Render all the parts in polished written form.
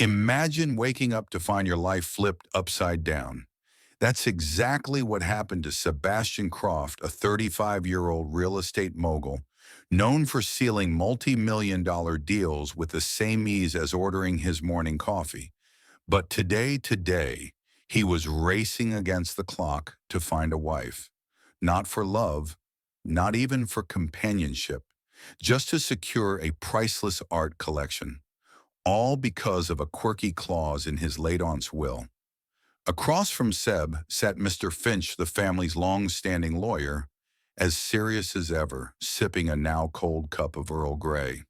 Imagine waking up to find your life flipped upside down. That's exactly what happened to Sebastian Croft, a 35-year-old real estate mogul, known for sealing multi-million-dollar deals with the same ease as ordering his morning coffee. But today, he was racing against the clock to find a wife. Not for love, not even for companionship, just to secure a priceless art collection. All because of a quirky clause in his late aunt's will. Across from Seb sat Mr. Finch, the family's long-standing lawyer, as serious as ever, sipping a now cold cup of Earl Grey.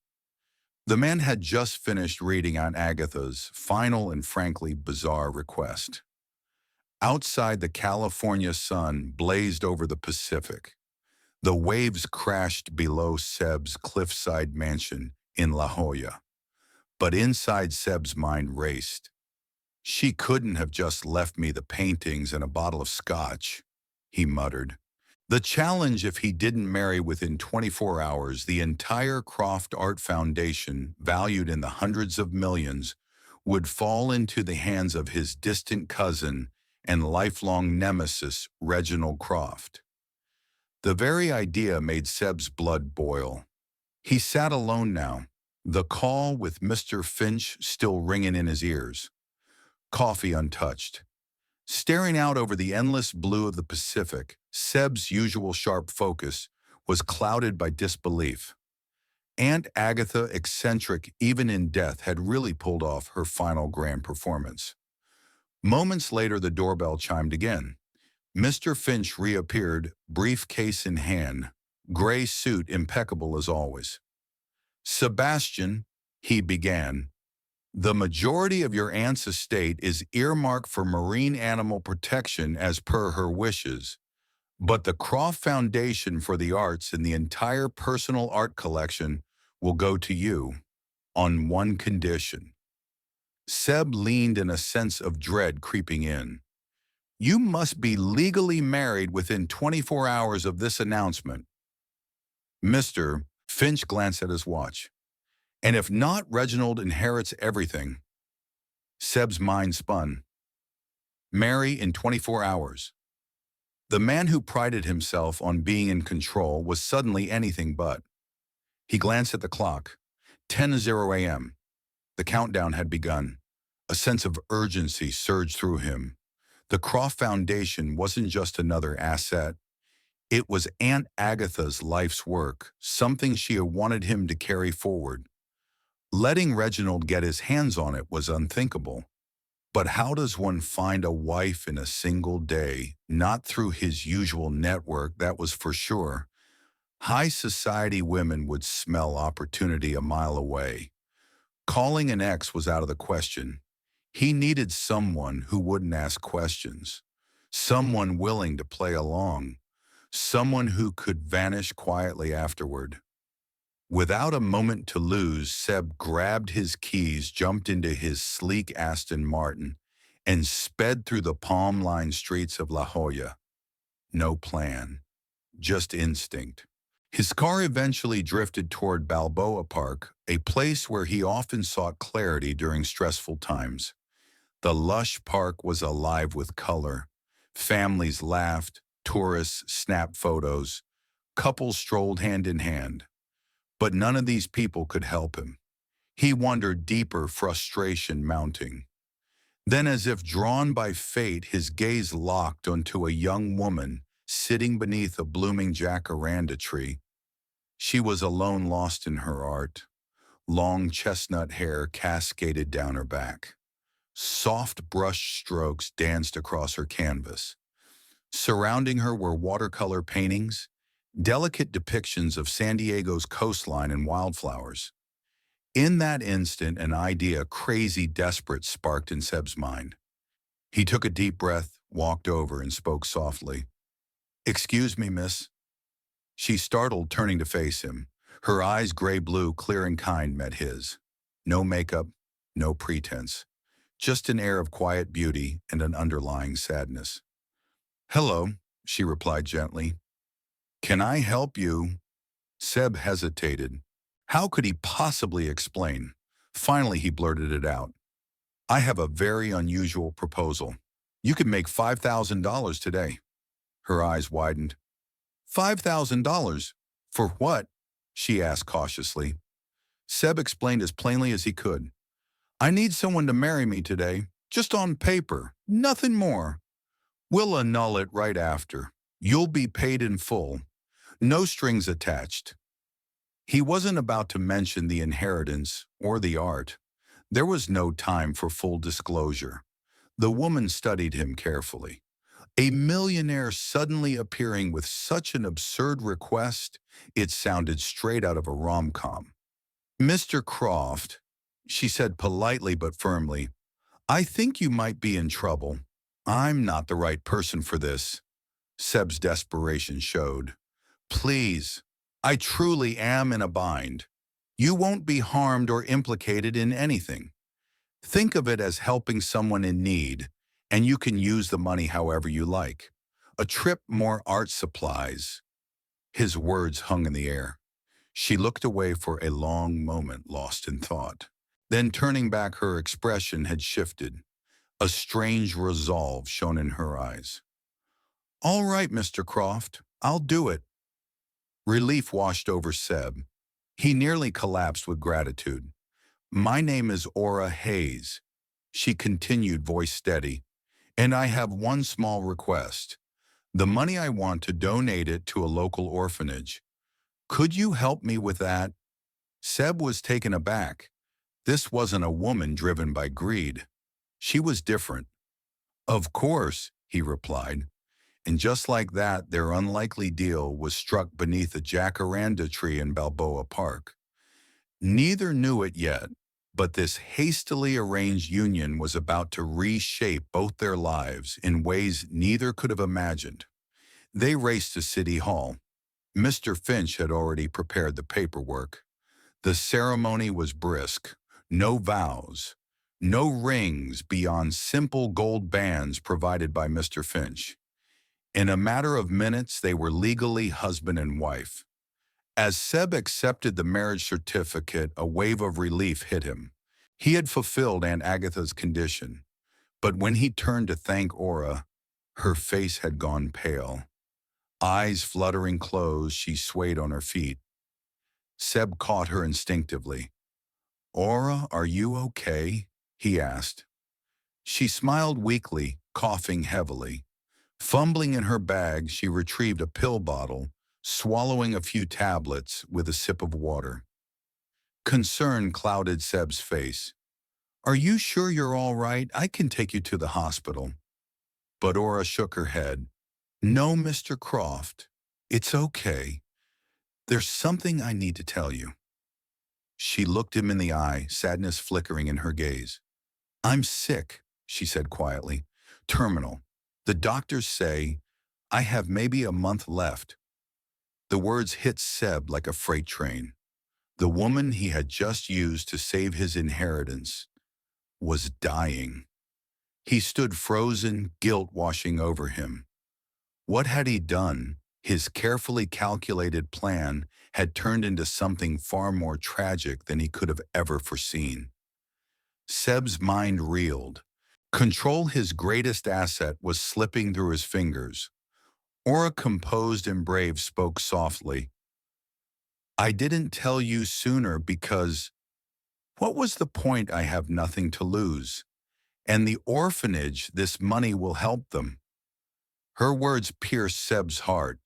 The man had just finished reading Aunt Agatha's final and frankly bizarre request. Outside, the California sun blazed over the Pacific. The waves crashed below Seb's cliffside mansion in La Jolla. But inside, Seb's mind raced. She couldn't have just left me the paintings and a bottle of scotch, he muttered. The challenge: if he didn't marry within 24 hours, the entire Croft Art Foundation, valued in the hundreds of millions, would fall into the hands of his distant cousin and lifelong nemesis, Reginald Croft. The very idea made Seb's blood boil. He sat alone now, the call with Mr. Finch still ringing in his ears, coffee untouched. Staring out over the endless blue of the Pacific, Seb's usual sharp focus was clouded by disbelief. Aunt Agatha, eccentric even in death, had really pulled off her final grand performance. Moments later, the doorbell chimed again. Mr. Finch reappeared, briefcase in hand, gray suit impeccable as always. "Sebastian," he began, "the majority of your aunt's estate is earmarked for marine animal protection as per her wishes, but the Croft Foundation for the Arts and the entire personal art collection will go to you, on one condition." Seb leaned in, a sense of dread creeping in. "You must be legally married within 24 hours of this announcement." Mr. Finch glanced at his watch. "And if not, Reginald inherits everything." Seb's mind spun. Marry in 24 hours. The man who prided himself on being in control was suddenly anything but. He glanced at the clock. 10:00 a.m. The countdown had begun. A sense of urgency surged through him. The Croft Foundation wasn't just another asset. It was Aunt Agatha's life's work, something she had wanted him to carry forward. Letting Reginald get his hands on it was unthinkable. But how does one find a wife in a single day? Not through his usual network, that was for sure. High society women would smell opportunity a mile away. Calling an ex was out of the question. He needed someone who wouldn't ask questions, someone willing to play along, someone who could vanish quietly afterward. Without a moment to lose, Seb grabbed his keys, jumped into his sleek Aston Martin, and sped through the palm-lined streets of La Jolla. No plan, just instinct. His car eventually drifted toward Balboa Park, a place where he often sought clarity during stressful times. The lush park was alive with color. Families laughed, tourists snapped photos, couples strolled hand in hand. But none of these people could help him. He wondered deeper, frustration mounting. Then, as if drawn by fate, his gaze locked onto a young woman sitting beneath a blooming jacaranda tree. She was alone, lost in her art. Long chestnut hair cascaded down her back. Soft brush strokes danced across her canvas. Surrounding her were watercolor paintings, delicate depictions of San Diego's coastline and wildflowers. In that instant, an idea, crazy, desperate, sparked in Seb's mind. He took a deep breath, walked over, and spoke softly. "Excuse me, miss." She startled, turning to face him. Her eyes, gray-blue, clear and kind, met his. No makeup, no pretense. Just an air of quiet beauty and an underlying sadness. "Hello," she replied gently. "Can I help you?" Seb hesitated. How could he possibly explain? Finally, he blurted it out. I have a very unusual proposal. You could make $5,000 today. Her eyes widened. $5,000? For what? She asked cautiously. Seb explained as plainly as he could. I need someone to marry me today, just on paper, nothing more. We'll annul it right after. You'll be paid in full. No strings attached. He wasn't about to mention the inheritance or the art. There was no time for full disclosure. The woman studied him carefully. A millionaire suddenly appearing with such an absurd request, it sounded straight out of a rom-com. Mr. Croft, she said politely but firmly, I think you might be in trouble. I'm not the right person for this. Seb's desperation showed. Please, I truly am in a bind. You won't be harmed or implicated in anything. Think of it as helping someone in need, and you can use the money however you like. A trip, more art supplies. His words hung in the air. She looked away for a long moment, lost in thought. Then turning back, her expression had shifted. A strange resolve shone in her eyes. All right, Mr. Croft, I'll do it. Relief washed over Seb. He nearly collapsed with gratitude. My name is Aura Hayes, she continued, voice steady, and I have one small request. The money I want to donate it to a local orphanage. Could you help me with that? Seb was taken aback. This wasn't a woman driven by greed. She was different. Of course, he replied. And just like that, their unlikely deal was struck beneath a jacaranda tree in Balboa Park. Neither knew it yet, but this hastily arranged union was about to reshape both their lives in ways neither could have imagined. They raced to City Hall. Mr. Finch had already prepared the paperwork. The ceremony was brisk. No vows, no rings beyond simple gold bands provided by Mr. Finch. In a matter of minutes, they were legally husband and wife. As Seb accepted the marriage certificate, a wave of relief hit him. He had fulfilled Aunt Agatha's condition, but when he turned to thank Aura, her face had gone pale. Eyes fluttering closed, she swayed on her feet. Seb caught her instinctively. Aura, are you okay? He asked. She smiled weakly, coughing heavily. Fumbling in her bag, she retrieved a pill bottle, swallowing a few tablets with a sip of water. Concern clouded Seb's face. Are you sure you're all right? I can take you to the hospital. But Aura shook her head. No, Mr. Croft. It's okay. There's something I need to tell you. She looked him in the eye, sadness flickering in her gaze. I'm sick, she said quietly. Terminal. The doctors say I have maybe a month left. The words hit Seb like a freight train. The woman he had just used to save his inheritance was dying. He stood frozen, guilt washing over him. What had he done? His carefully calculated plan had turned into something far more tragic than he could have ever foreseen. Seb's mind reeled. Control, his greatest asset, was slipping through his fingers. Aura, composed and brave, spoke softly. I didn't tell you sooner because what was the point? I have nothing to lose. And the orphanage, this money will help them. Her words pierced Seb's heart.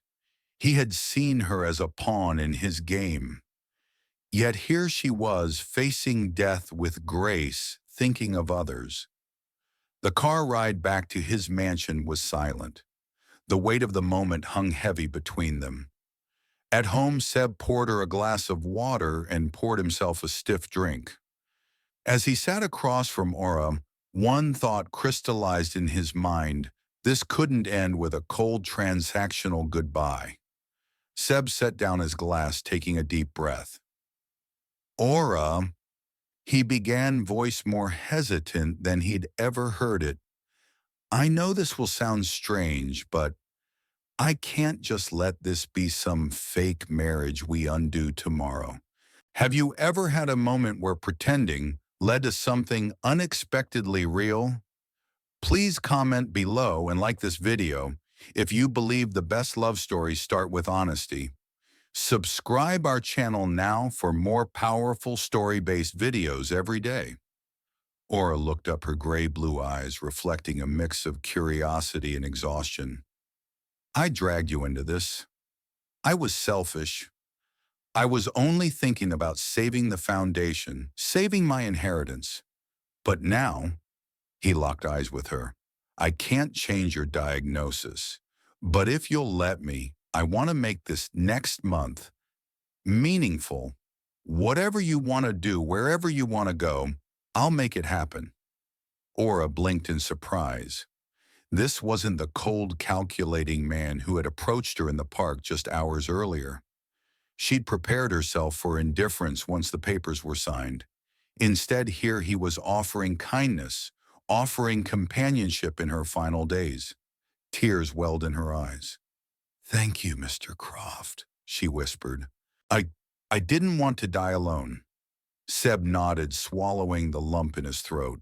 He had seen her as a pawn in his game. Yet here she was, facing death with grace, thinking of others. The car ride back to his mansion was silent. The weight of the moment hung heavy between them. At home, Seb poured her a glass of water and poured himself a stiff drink. As he sat across from Aura, one thought crystallized in his mind. This couldn't end with a cold transactional goodbye. Seb set down his glass, taking a deep breath. Aura, he began, voice more hesitant than he'd ever heard it. I know this will sound strange, but I can't just let this be some fake marriage we undo tomorrow. Have you ever had a moment where pretending, led to something unexpectedly real? Please comment below and like this video if you believe the best love stories start with honesty. Subscribe our channel now for more powerful story-based videos every day. Aura looked up, her gray-blue eyes reflecting a mix of curiosity and exhaustion. I dragged you into this. I was selfish. I was only thinking about saving the foundation, saving my inheritance. But now, he locked eyes with her, I can't change your diagnosis. But if you'll let me, I want to make this next month meaningful. Whatever you want to do, wherever you want to go, I'll make it happen. Aura blinked in surprise. This wasn't the cold, calculating man who had approached her in the park just hours earlier. She'd prepared herself for indifference once the papers were signed. Instead, here he was offering kindness, offering companionship in her final days. Tears welled in her eyes. "Thank you, Mr. Croft," she whispered. I, I didn't want to die alone." Seb nodded, swallowing the lump in his throat.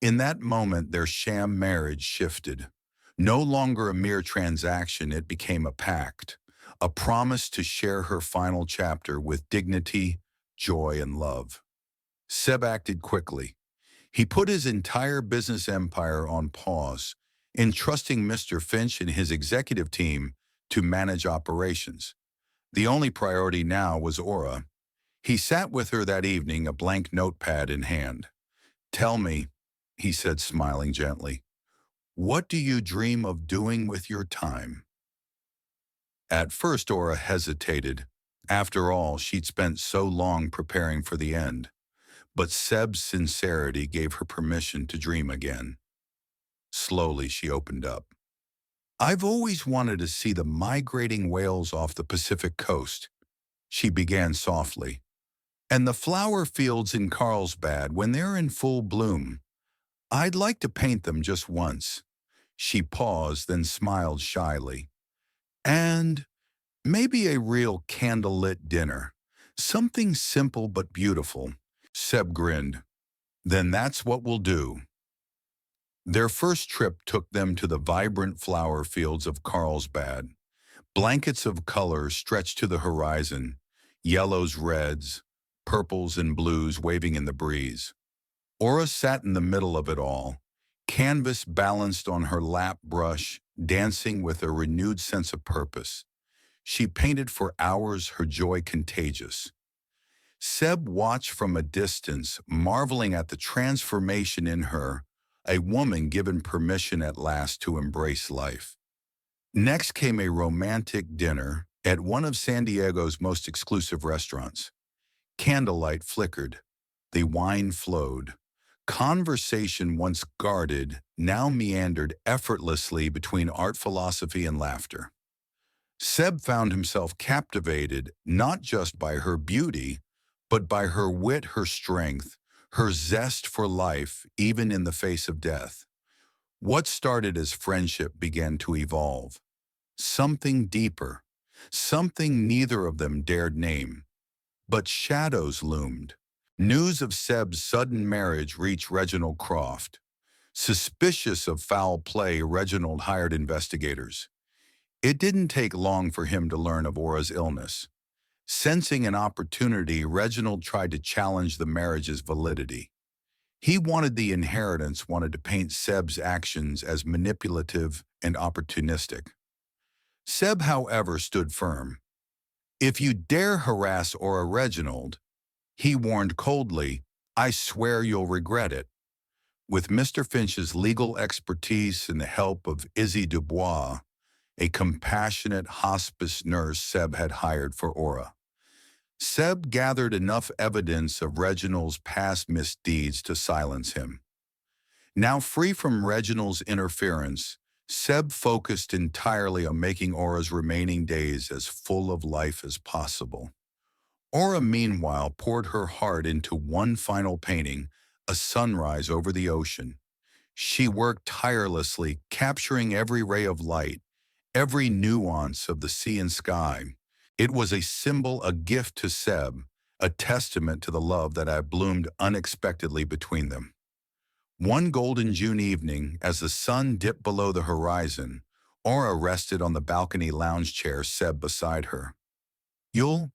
In that moment, their sham marriage shifted. No longer a mere transaction, it became a pact, a promise to share her final chapter with dignity, joy, and love. Seb acted quickly. He put his entire business empire on pause, entrusting Mr. Finch and his executive team to manage operations. The only priority now was Aura. He sat with her that evening, a blank notepad in hand. "Tell me," he said, smiling gently, "what do you dream of doing with your time?" At first, Aura hesitated. After all, she'd spent so long preparing for the end. But Seb's sincerity gave her permission to dream again. Slowly, she opened up. "I've always wanted to see the migrating whales off the Pacific coast," she began softly. "And the flower fields in Carlsbad when they're in full bloom. I'd like to paint them just once." She paused, then smiled shyly. "And maybe a real candlelit dinner. Something simple but beautiful." Seb grinned. "Then that's what we'll do." Their first trip took them to the vibrant flower fields of Carlsbad. Blankets of color stretched to the horizon, yellows, reds, purples, and blues waving in the breeze. Aura sat in the middle of it all, canvas balanced on her lap brush, dancing with a renewed sense of purpose. She painted for hours, her joy contagious. Seb watched from a distance, marveling at the transformation in her, a woman given permission at last to embrace life. Next came a romantic dinner at one of San Diego's most exclusive restaurants. Candlelight flickered. The wine flowed. Conversation, once guarded, now meandered effortlessly between art, philosophy, and laughter. Seb found himself captivated not just by her beauty, but by her wit, her strength, her zest for life, even in the face of death. What started as friendship began to evolve. Something deeper, something neither of them dared name. But shadows loomed. News of Seb's sudden marriage reached Reginald Croft. Suspicious of foul play, Reginald hired investigators. It didn't take long for him to learn of Aura's illness. Sensing an opportunity, Reginald tried to challenge the marriage's validity. He wanted the inheritance, wanted to paint Seb's actions as manipulative and opportunistic. Seb, however, stood firm. "If you dare harass Aura, Reginald," he warned coldly, "I swear you'll regret it." With Mr. Finch's legal expertise and the help of Izzy Dubois, a compassionate hospice nurse Seb had hired for Aura, Seb gathered enough evidence of Reginald's past misdeeds to silence him. Now free from Reginald's interference, Seb focused entirely on making Aura's remaining days as full of life as possible. Aura, meanwhile, poured her heart into one final painting, a sunrise over the ocean. She worked tirelessly, capturing every ray of light, every nuance of the sea and sky. It was a symbol, a gift to Seb, a testament to the love that had bloomed unexpectedly between them. One golden June evening, as the sun dipped below the horizon, Aura rested on the balcony lounge chair Seb beside her. "You'll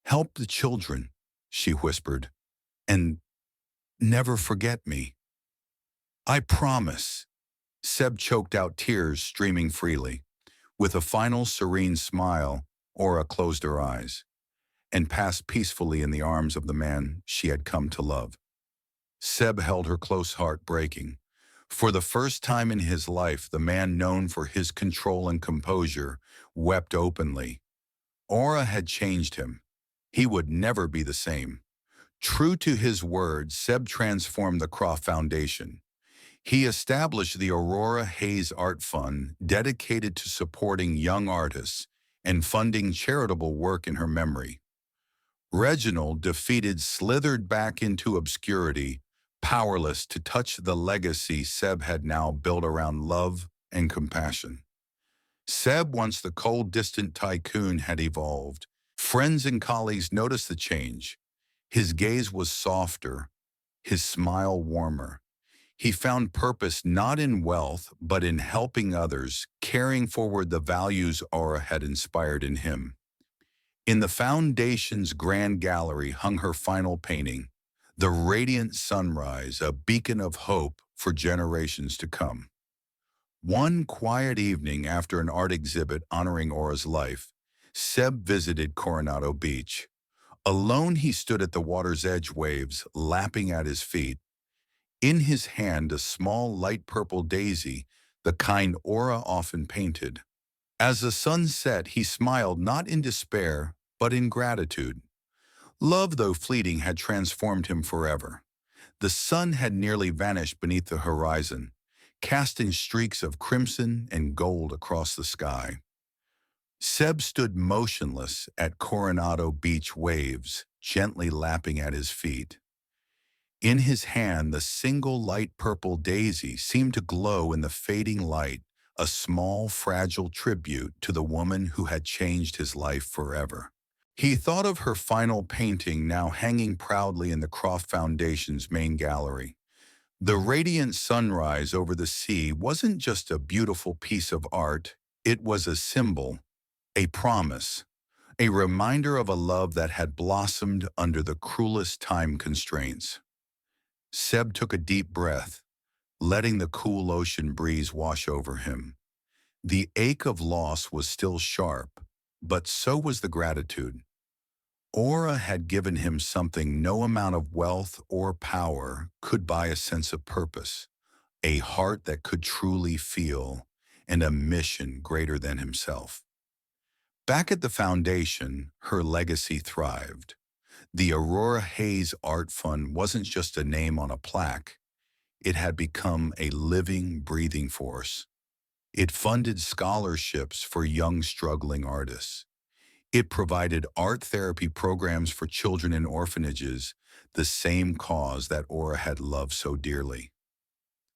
help the children," she whispered, "and never forget me." "I promise." Seb choked out tears streaming freely. With a final serene smile, Aura closed her eyes and passed peacefully in the arms of the man she had come to love. Seb held her close, heart breaking. For the first time in his life, the man known for his control and composure wept openly. Aura had changed him. He would never be the same. True to his word, Seb transformed the Croft Foundation. He established the Aurora Hayes Art Fund, dedicated to supporting young artists and funding charitable work in her memory. Reginald, defeated, slithered back into obscurity, powerless to touch the legacy Seb had now built around love and compassion. Seb, once the cold, distant tycoon, had evolved. Friends and colleagues noticed the change. His gaze was softer, his smile warmer. He found purpose not in wealth, but in helping others, carrying forward the values Aura had inspired in him. In the foundation's grand gallery hung her final painting, The Radiant Sunrise, a beacon of hope for generations to come. One quiet evening after an art exhibit honoring Aura's life, Seb visited Coronado Beach. Alone, he stood at the water's edge, waves lapping at his feet. In his hand, a small light purple daisy, the kind Aura often painted. As the sun set, he smiled, not in despair, but in gratitude. Love, though fleeting, had transformed him forever. The sun had nearly vanished beneath the horizon, casting streaks of crimson and gold across the sky. Seb stood motionless at Coronado Beach, waves gently lapping at his feet. In his hand, the single light purple daisy seemed to glow in the fading light, a small, fragile tribute to the woman who had changed his life forever. He thought of her final painting, now hanging proudly in the Croft Foundation's main gallery. The radiant sunrise over the sea wasn't just a beautiful piece of art, it was a symbol, a promise, a reminder of a love that had blossomed under the cruelest time constraints. Seb took a deep breath, letting the cool ocean breeze wash over him. The ache of loss was still sharp, but so was the gratitude. Aura had given him something no amount of wealth or power could buy: a sense of purpose, a heart that could truly feel, and a mission greater than himself. Back at the foundation, her legacy thrived. The Aurora Hayes Art Fund wasn't just a name on a plaque. It had become a living, breathing force. It funded scholarships for young, struggling artists. It provided art therapy programs for children in orphanages, the same cause that Aura had loved so dearly.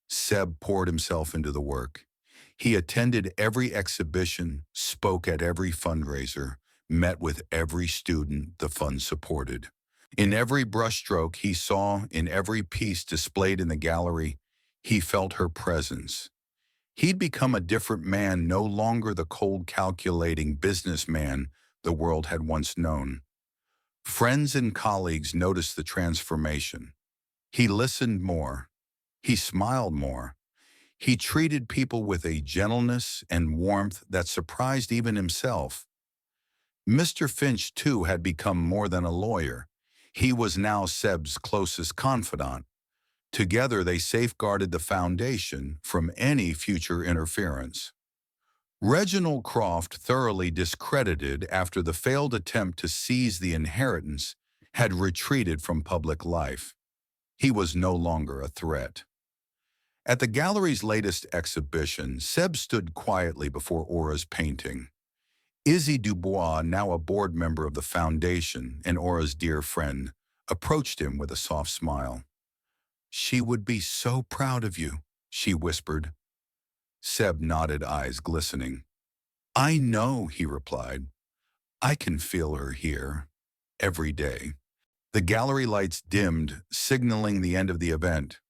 Seb poured himself into the work. He attended every exhibition, spoke at every fundraiser, met with every student the fund supported. In every brushstroke he saw, in every piece displayed in the gallery, he felt her presence. He'd become a different man, no longer the cold, calculating businessman the world had once known. Friends and colleagues noticed the transformation. He listened more. He smiled more. He treated people with a gentleness and warmth that surprised even himself. Mr. Finch, too, had become more than a lawyer. He was now Seb's closest confidant. Together, they safeguarded the foundation from any future interference. Reginald Croft, thoroughly discredited after the failed attempt to seize the inheritance, had retreated from public life. He was no longer a threat. At the gallery's latest exhibition, Seb stood quietly before Aura's painting. Izzy Dubois, now a board member of the foundation and Aura's dear friend, approached him with a soft smile. "She would be so proud of you," she whispered. Seb nodded, eyes glistening. "I know," he replied. "I can feel her here, every day." The gallery lights dimmed, signaling the end of the event.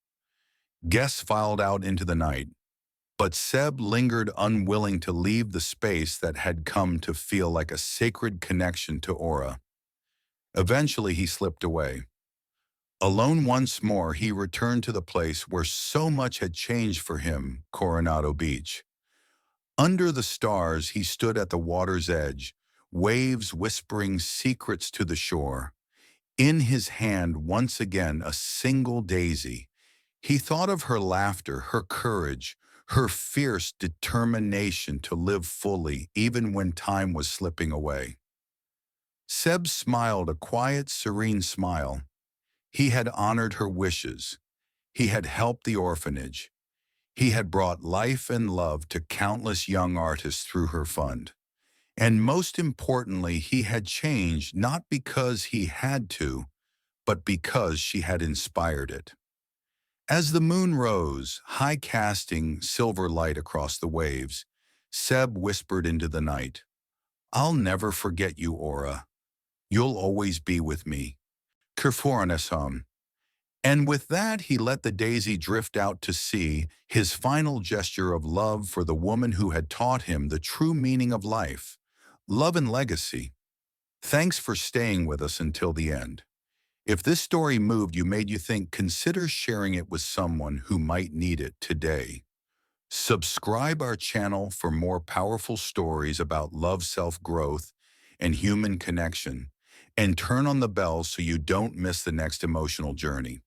Guests filed out into the night, but Seb lingered, unwilling to leave the space that had come to feel like a sacred connection to Aura. Eventually, he slipped away. Alone once more, he returned to the place where so much had changed for him, Coronado Beach. Under the stars, he stood at the water's edge, waves whispering secrets to the shore. In his hand, once again, a single daisy. He thought of her laughter, her courage, her fierce determination to live fully, even when time was slipping away. Seb smiled, a quiet, serene smile. He had honored her wishes. He had helped the orphanage. He had brought life and love to countless young artists through her fund. And most importantly, he had changed not because he had to, but because she had inspired it. As the moon rose, high casting silver light across the waves, Seb whispered into the night, "I'll never forget you, Aura. You'll always be with me." Kerforanesham. And with that, he let the daisy drift out to sea, his final gesture of love for the woman who had taught him the true meaning of life, love and legacy. Thanks for staying with us until the end. If this story moved you, made you think, consider sharing it with someone who might need it today. Subscribe our channel for more powerful stories about love, self-growth, and human connection, and turn on the bell so you don't miss the next emotional journey.